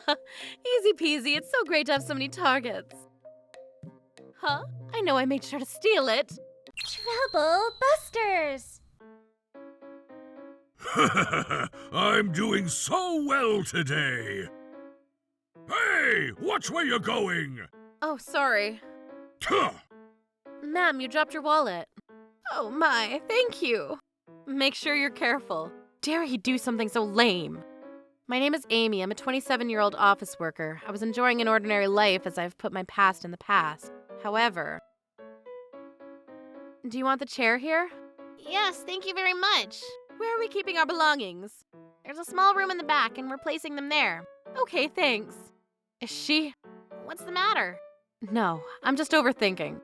Easy peasy, it's so great to have so many targets. Huh? I know I made sure to steal it. Trouble Busters! I'm doing so well today. Hey, watch where you're going. Oh, sorry. Tuh. Ma'am, you dropped your wallet. Oh my, thank you. Make sure you're careful. Dare he do something so lame? My name is Amy. I'm a 27-year-old office worker. I was enjoying an ordinary life as I've put my past in the past. However... Do you want the chair here? Yes, thank you very much. Where are we keeping our belongings? There's a small room in the back, and we're placing them there. Okay, thanks. Is she? What's the matter? No, I'm just overthinking.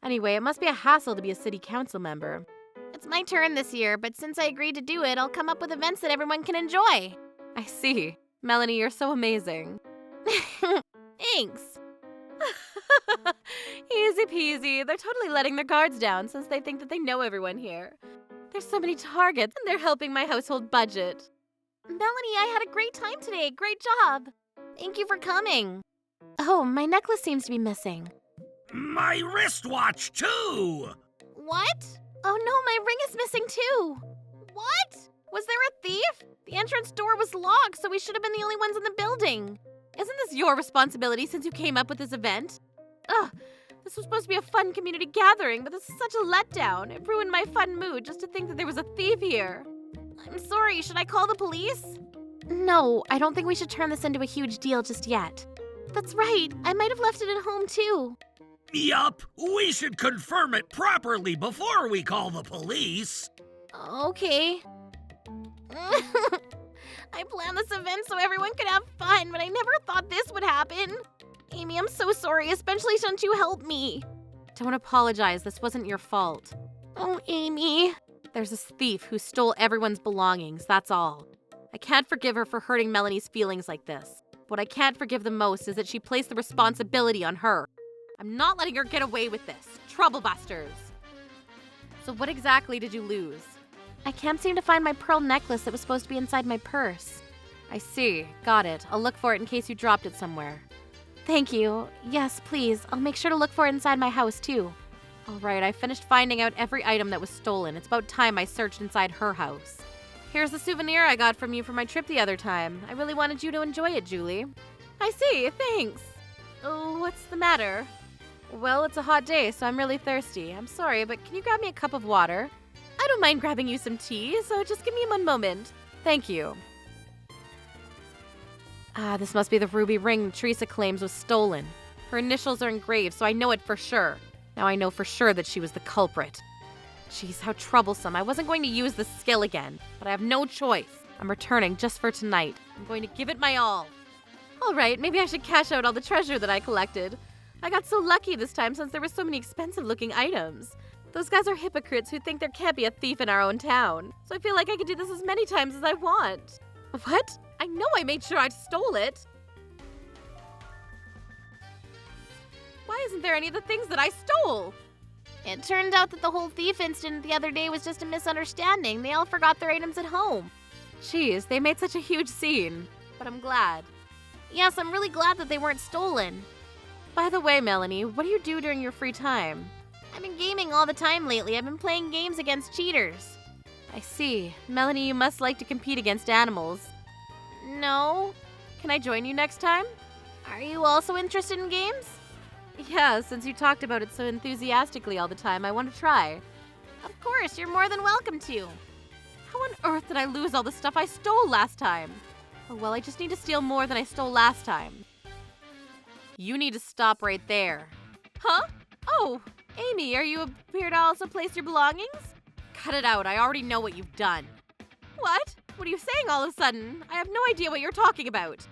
Anyway, it must be a hassle to be a city council member. It's my turn this year, but since I agreed to do it, I'll come up with events that everyone can enjoy. I see. Melanie, you're so amazing. Thanks. Easy peasy. They're totally letting their guards down since they think that they know everyone here. There's so many targets, and they're helping my household budget. Melanie, I had a great time today. Great job. Thank you for coming. Oh, my necklace seems to be missing. My wristwatch, too. What? Oh no, my ring is missing too. What? Was there a thief? The entrance door was locked, so we should have been the only ones in the building. Isn't this your responsibility since you came up with this event? Ugh, this was supposed to be a fun community gathering, but this is such a letdown. It ruined my fun mood just to think that there was a thief here. I'm sorry, should I call the police? No, I don't think we should turn this into a huge deal just yet. That's right, I might have left it at home too. Yup, we should confirm it properly before we call the police. Okay. I planned this event so everyone could have fun, but I never thought this would happen. Amy, I'm so sorry, especially since you helped me. Don't apologize, this wasn't your fault. Oh, Amy. There's this thief who stole everyone's belongings, that's all. I can't forgive her for hurting Melanie's feelings like this. What I can't forgive the most is that she placed the responsibility on her. I'm not letting her get away with this. Trouble busters. So what exactly did you lose? I can't seem to find my pearl necklace that was supposed to be inside my purse. I see. Got it. I'll look for it in case you dropped it somewhere. Thank you. Yes, please. I'll make sure to look for it inside my house, too. All right, I finished finding out every item that was stolen. It's about time I searched inside her house. Here's the souvenir I got from you for my trip the other time. I really wanted you to enjoy it, Julie. I see. Thanks. Oh, what's the matter? Well, it's a hot day, so I'm really thirsty. I'm sorry, but can you grab me a cup of water? I don't mind grabbing you some tea, so just give me one moment. Thank you. Ah, this must be the ruby ring Teresa claims was stolen. Her initials are engraved, so I know it for sure. Now I know for sure that she was the culprit. Jeez, how troublesome. I wasn't going to use this skill again, but I have no choice. I'm returning just for tonight. I'm going to give it my all. All right, maybe I should cash out all the treasure that I collected. I got so lucky this time since there were so many expensive-looking items. Those guys are hypocrites who think there can't be a thief in our own town. So I feel like I could do this as many times as I want. What? I know I made sure I stole it. Why isn't there any of the things that I stole? It turned out that the whole thief incident the other day was just a misunderstanding. They all forgot their items at home. Jeez, they made such a huge scene. But I'm glad. Yes, I'm really glad that they weren't stolen. By the way, Melanie, what do you do during your free time? I've been gaming all the time lately. I've been playing games against cheaters. I see. Melanie, you must like to compete against animals. No. Can I join you next time? Are you also interested in games? Yeah, since you talked about it so enthusiastically all the time, I want to try. Of course, you're more than welcome to. How on earth did I lose all the stuff I stole last time? Oh well, I just need to steal more than I stole last time. You need to stop right there. Huh? Oh, Amy, are you here to also place your belongings? Cut it out, I already know what you've done. What? What are you saying all of a sudden? I have no idea what you're talking about.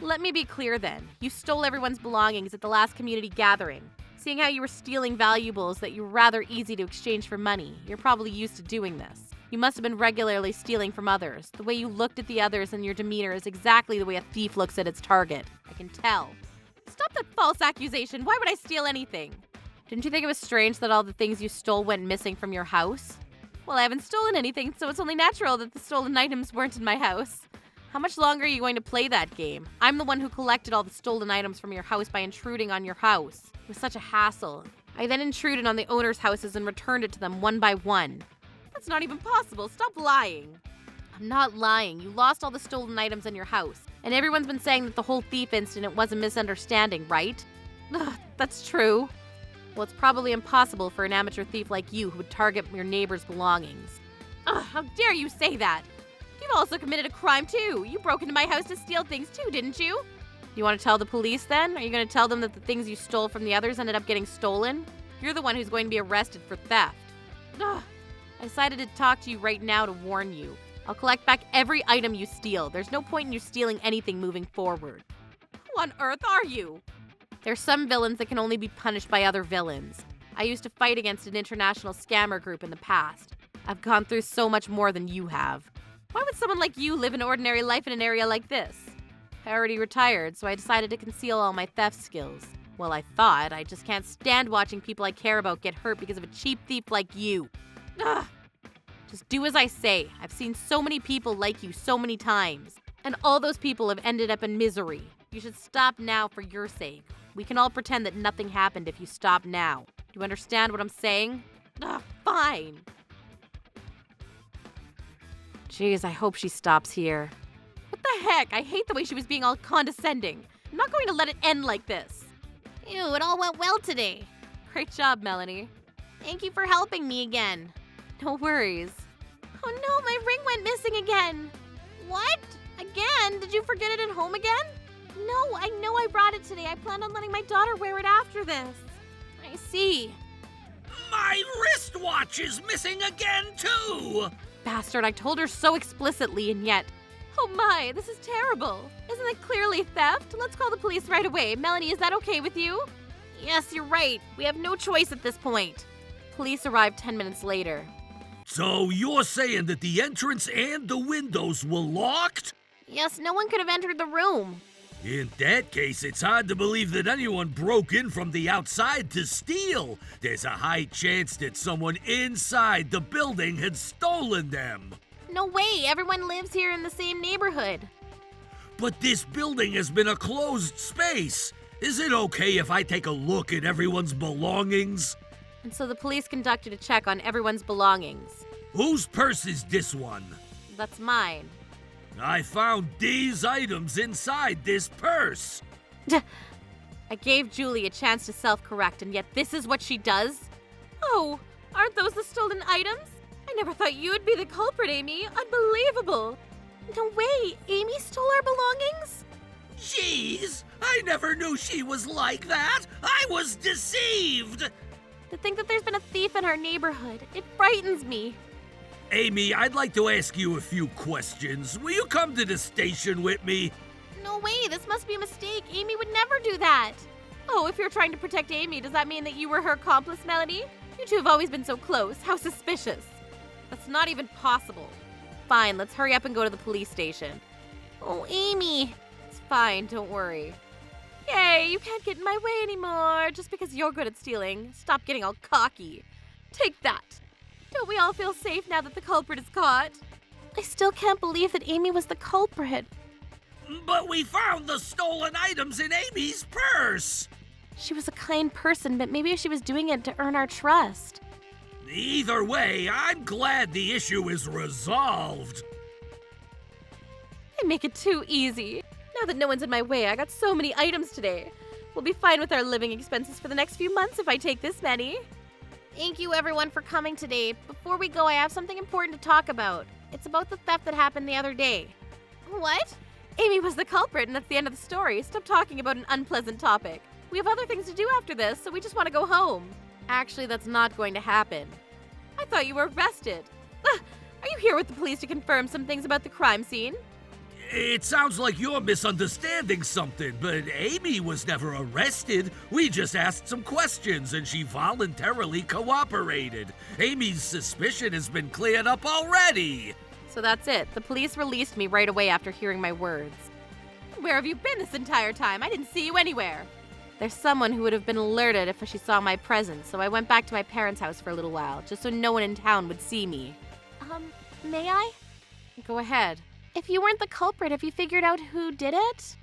Let me be clear then. You stole everyone's belongings at the last community gathering. Seeing how you were stealing valuables that you were rather easy to exchange for money, you're probably used to doing this. You must have been regularly stealing from others. The way you looked at the others and your demeanor is exactly the way a thief looks at its target. I can tell. Stop that false accusation. Why would I steal anything? Didn't you think it was strange that all the things you stole went missing from your house? Well, I haven't stolen anything, so it's only natural that the stolen items weren't in my house. How much longer are you going to play that game? I'm the one who collected all the stolen items from your house by intruding on your house. It was such a hassle. I then intruded on the owners' houses and returned it to them one by one. That's not even possible. Stop lying. I'm not lying. You lost all the stolen items in your house. And everyone's been saying that the whole thief incident was a misunderstanding, right? Ugh, that's true. Well, it's probably impossible for an amateur thief like you who would target your neighbor's belongings. Ugh, how dare you say that? You've also committed a crime too. You broke into my house to steal things too, didn't you? You want to tell the police then? Are you going to tell them that the things you stole from the others ended up getting stolen? You're the one who's going to be arrested for theft. Ugh. I decided to talk to you right now to warn you. I'll collect back every item you steal. There's no point in you stealing anything moving forward. Who on earth are you? There's some villains that can only be punished by other villains. I used to fight against an international scammer group in the past. I've gone through so much more than you have. Why would someone like you live an ordinary life in an area like this? I already retired, so I decided to conceal all my theft skills. Well, I thought. I just can't stand watching people I care about get hurt because of a cheap thief like you. Ugh. Just do as I say. I've seen so many people like you so many times. And all those people have ended up in misery. You should stop now for your sake. We can all pretend that nothing happened if you stop now. Do you understand what I'm saying? Ugh, fine. Jeez, I hope she stops here. What the heck? I hate the way she was being all condescending. I'm not going to let it end like this. Ew, it all went well today. Great job, Melanie. Thank you for helping me again. No worries. Oh no, my ring went missing again. What? Again? Did you forget it at home again? No, I know I brought it today. I planned on letting my daughter wear it after this. I see. My wristwatch is missing again, too! Bastard, I told her so explicitly, and yet... Oh my, this is terrible. Isn't it clearly theft? Let's call the police right away. Melanie, is that okay with you? Yes, you're right. We have no choice at this point. Police arrived 10 minutes later. So you're saying that the entrance and the windows were locked? Yes, no one could have entered the room. In that case, it's hard to believe that anyone broke in from the outside to steal. There's a high chance that someone inside the building had stolen them. No way, everyone lives here in the same neighborhood. But this building has been a closed space. Is it okay if I take a look at everyone's belongings? And so the police conducted a check on everyone's belongings. Whose purse is this one? That's mine. I found these items inside this purse. I gave Julie a chance to self-correct, and yet this is what she does? Oh, aren't those the stolen items? I never thought you would be the culprit, Amy. Unbelievable. No way, Amy stole our belongings? Jeez, I never knew she was like that. I was deceived. To think that there's been a thief in our neighborhood, it frightens me. Amy, I'd like to ask you a few questions. Will you come to the station with me? No way, this must be a mistake. Amy would never do that. Oh, if you're trying to protect Amy, does that mean that you were her accomplice, Melanie? You two have always been so close. How suspicious. That's not even possible. Fine, let's hurry up and go to the police station. Oh, Amy. It's fine, don't worry. Yay, you can't get in my way anymore just because you're good at stealing. Stop getting all cocky. Take that. Don't we all feel safe now that the culprit is caught? I still can't believe that Amy was the culprit. But we found the stolen items in Amy's purse. She was a kind person, but maybe she was doing it to earn our trust. Either way, I'm glad the issue is resolved. I make it too easy. Now that no one's in my way, I got so many items today. We'll be fine with our living expenses for the next few months if I take this many. Thank you, everyone, for coming today. Before we go, I have something important to talk about. It's about the theft that happened the other day. What? Amy was the culprit, and that's the end of the story. Stop talking about an unpleasant topic. We have other things to do after this, so we just want to go home. Actually, that's not going to happen. I thought you were arrested. Are you here with the police to confirm some things about the crime scene? It sounds like you're misunderstanding something, but Amy was never arrested. We just asked some questions and she voluntarily cooperated. Amy's suspicion has been cleared up already. So that's it. The police released me right away after hearing my words. Where have you been this entire time? I didn't see you anywhere. There's someone who would have been alerted if she saw my presence, so I went back to my parents' house for a little while, just so no one in town would see me. May I? Go ahead. If you weren't the culprit, have you figured out who did it?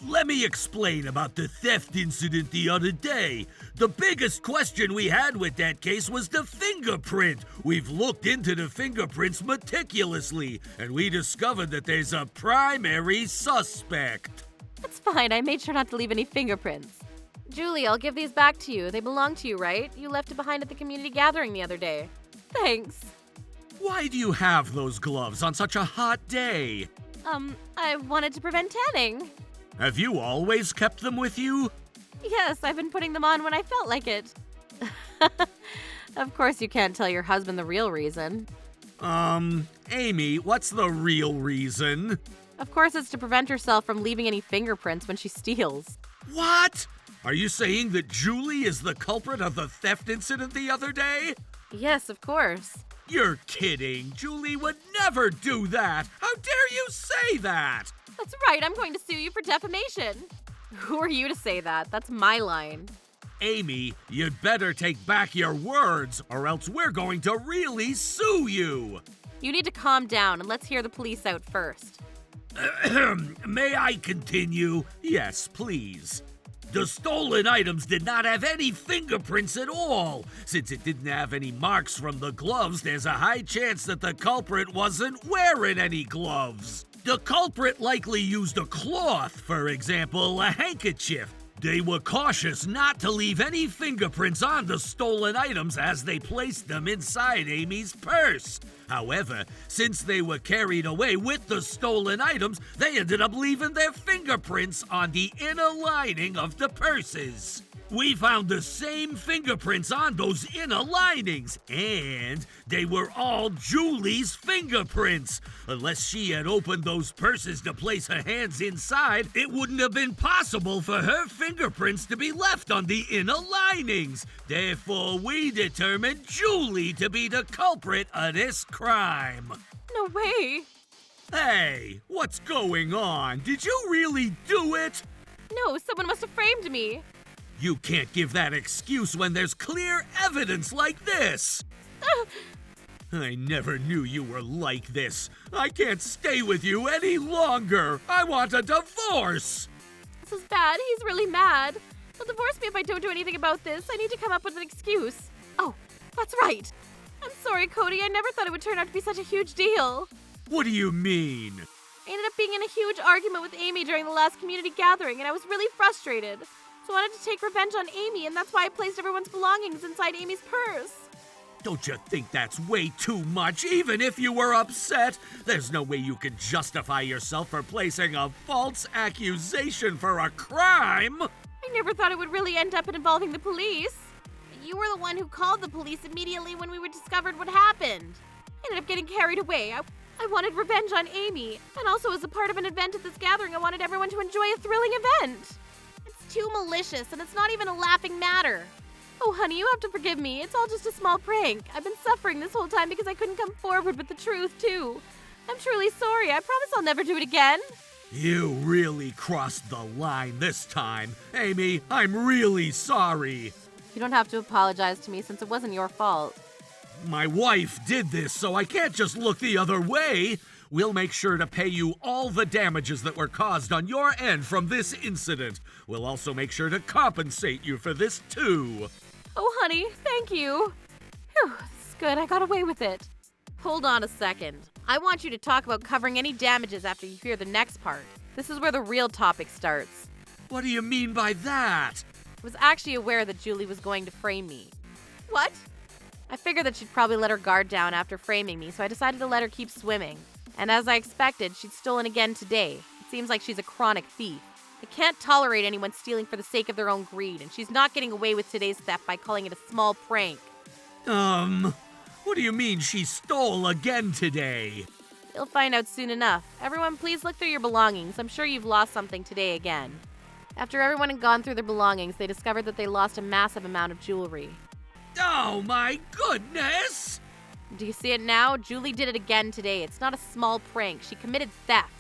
Let me explain about the theft incident the other day. The biggest question we had with that case was the fingerprint. We've looked into the fingerprints meticulously, and we discovered that there's a primary suspect. That's fine, I made sure not to leave any fingerprints. Julie, I'll give these back to you. They belong to you, right? You left it behind at the community gathering the other day. Thanks. Why do you have those gloves on such a hot day? I wanted to prevent tanning. Have you always kept them with you? Yes, I've been putting them on when I felt like it. Of course you can't tell your husband the real reason. Amy, what's the real reason? Of course it's to prevent herself from leaving any fingerprints when she steals. What? Are you saying that Julie is the culprit of the theft incident the other day? Yes, of course. You're kidding. Julie would never do that. How dare you say that? That's right, I'm going to sue you for defamation. Who are you to say that? That's my line. Amy, you'd better take back your words, or else we're going to really sue you. You need to calm down and let's hear the police out first. May I continue? Yes, please. The stolen items did not have any fingerprints at all. Since it didn't have any marks from the gloves, there's a high chance that the culprit wasn't wearing any gloves. The culprit likely used a cloth, for example, a handkerchief. They were cautious not to leave any fingerprints on the stolen items as they placed them inside Amy's purse. However, since they were carried away with the stolen items, they ended up leaving their fingerprints on the inner lining of the purses. We found the same fingerprints on those inner linings, and they were all Julie's fingerprints. Unless she had opened those purses to place her hands inside, it wouldn't have been possible for her fingerprints to be left on the inner linings. Therefore, we determined Julie to be the culprit of this crime. No way. Hey, what's going on? Did you really do it? No, someone must have framed me. You can't give that excuse when there's clear evidence like this. I never knew you were like this. I can't stay with you any longer. I want a divorce. This is bad. He's really mad. He'll divorce me if I don't do anything about this. I need to come up with an excuse. Oh, that's right. I'm sorry, Cody. I never thought it would turn out to be such a huge deal. What do you mean? I ended up being in a huge argument with Amy during the last community gathering, and I was really frustrated. So I wanted to take revenge on Amy, and that's why I placed everyone's belongings inside Amy's purse. Don't you think that's way too much, even if you were upset? There's no way you can justify yourself for placing a false accusation for a crime. I never thought it would really end up involving the police. You were the one who called the police immediately when we discovered what happened. I ended up getting carried away. I wanted revenge on Amy, and also as a part of an event at this gathering, I wanted everyone to enjoy a thrilling event. It's too malicious, and it's not even a laughing matter. Oh, honey, you have to forgive me. It's all just a small prank. I've been suffering this whole time because I couldn't come forward with the truth, too. I'm truly sorry. I promise I'll never do it again. You really crossed the line this time. Amy, I'm really sorry. You don't have to apologize to me since it wasn't your fault. My wife did this, so I can't just look the other way. We'll make sure to pay you all the damages that were caused on your end from this incident. We'll also make sure to compensate you for this, too. Oh, honey, thank you. Whew, this is good. I got away with it. Hold on a second. I want you to talk about covering any damages after you hear the next part. This is where the real topic starts. What do you mean by that? I was actually aware that Julie was going to frame me. What? I figured that she'd probably let her guard down after framing me, so I decided to let her keep swimming. And as I expected, she'd stolen again today. It seems like she's a chronic thief. I can't tolerate anyone stealing for the sake of their own greed, and she's not getting away with today's theft by calling it a small prank. What do you mean she stole again today? You'll find out soon enough. Everyone, please look through your belongings. I'm sure you've lost something today again. After everyone had gone through their belongings, they discovered that they lost a massive amount of jewelry. Oh my goodness! Do you see it now? Julie did it again today. It's not a small prank. She committed theft.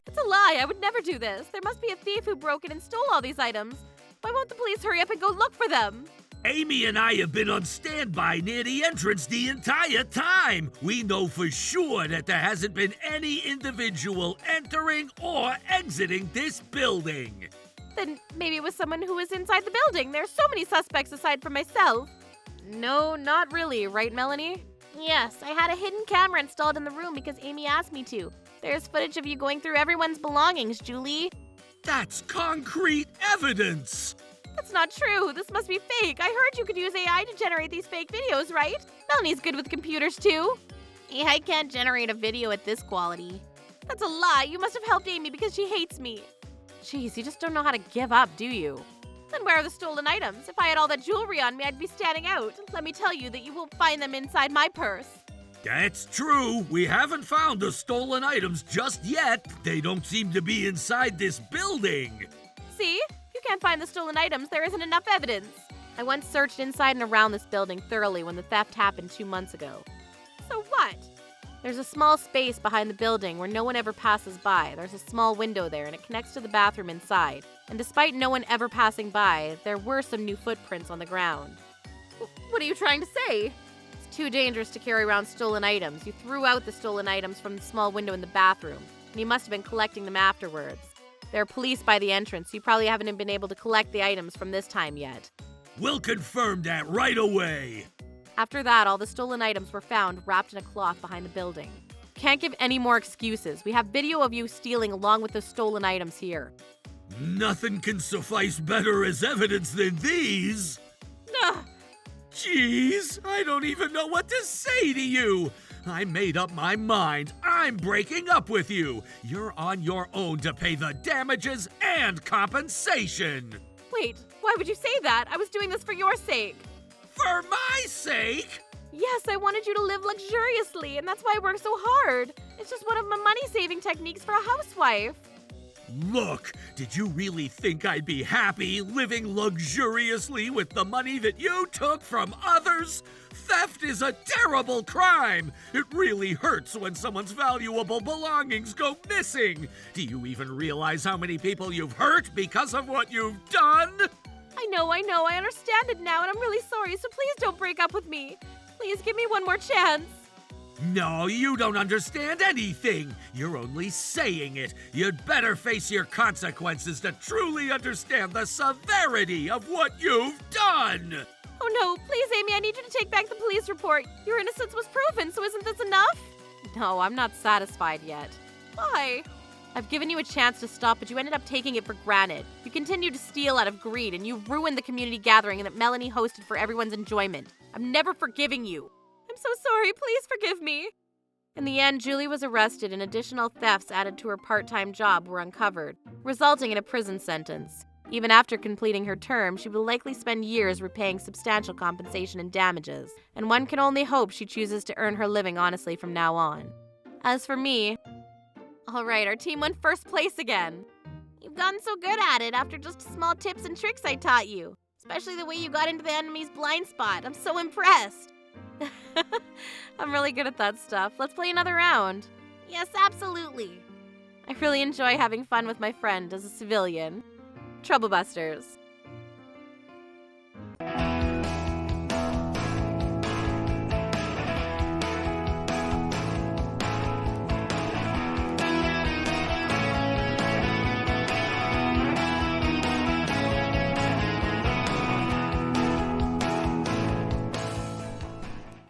It's a lie. I would never do this. There must be a thief who broke in and stole all these items. Why won't the police hurry up and go look for them? Amy and I have been on standby near the entrance the entire time. We know for sure that there hasn't been any individual entering or exiting this building. Then maybe it was someone who was inside the building. There's so many suspects aside from myself. No, not really, right, Melanie? Yes, I had a hidden camera installed in the room because Amy asked me to. There's footage of you going through everyone's belongings, Julie. That's concrete evidence. That's not true. This must be fake. I heard you could use AI to generate these fake videos, right? Melanie's good with computers, too. AI can't generate a video at this quality. That's a lie. You must have helped Amy because she hates me. Jeez, you just don't know how to give up, do you? Then where are the stolen items? If I had all that jewelry on me, I'd be standing out. Let me tell you that you won't find them inside my purse. That's true. We haven't found the stolen items just yet. They don't seem to be inside this building. See? You can't find the stolen items. There isn't enough evidence. I once searched inside and around this building thoroughly when the theft happened 2 months ago. So what? There's a small space behind the building where no one ever passes by. There's a small window there and it connects to the bathroom inside. And despite no one ever passing by, there were some new footprints on the ground. What are you trying to say? It's too dangerous to carry around stolen items. You threw out the stolen items from the small window in the bathroom, and you must have been collecting them afterwards. There are police by the entrance. You probably haven't been able to collect the items from this time yet. We'll confirm that right away. After that, all the stolen items were found wrapped in a cloth behind the building. Can't give any more excuses. We have video of you stealing along with the stolen items here. Nothing can suffice better as evidence than these. Ugh. Jeez, I don't even know what to say to you. I made up my mind. I'm breaking up with you. You're on your own to pay the damages and compensation. Wait, why would you say that? I was doing this for your sake. For my sake? Yes, I wanted you to live luxuriously, and that's why I work so hard. It's just one of my money-saving techniques for a housewife. Look, did you really think I'd be happy living luxuriously with the money that you took from others? Theft is a terrible crime. It really hurts when someone's valuable belongings go missing. Do you even realize how many people you've hurt because of what you've done? I know, I understand it now, and I'm really sorry, so please don't break up with me. Please give me one more chance. No, you don't understand anything. You're only saying it. You'd better face your consequences to truly understand the severity of what you've done. Oh no, please, Amy, I need you to take back the police report. Your innocence was proven, so isn't this enough? No, I'm not satisfied yet. Why? I've given you a chance to stop, but you ended up taking it for granted. You continued to steal out of greed, and you ruined the community gathering that Melanie hosted for everyone's enjoyment. I'm never forgiving you. I'm so sorry, please forgive me. In the end, Julie was arrested and additional thefts added to her part-time job were uncovered, resulting in a prison sentence. Even after completing her term, she will likely spend years repaying substantial compensation and damages, and one can only hope she chooses to earn her living honestly from now on. As for me, all right, our team won first place again. You've gotten so good at it after just small tips and tricks I taught you. Especially the way you got into the enemy's blind spot. I'm so impressed. I'm really good at that stuff. Let's play another round. Yes, absolutely. I really enjoy having fun with my friend as a civilian. Troublebusters.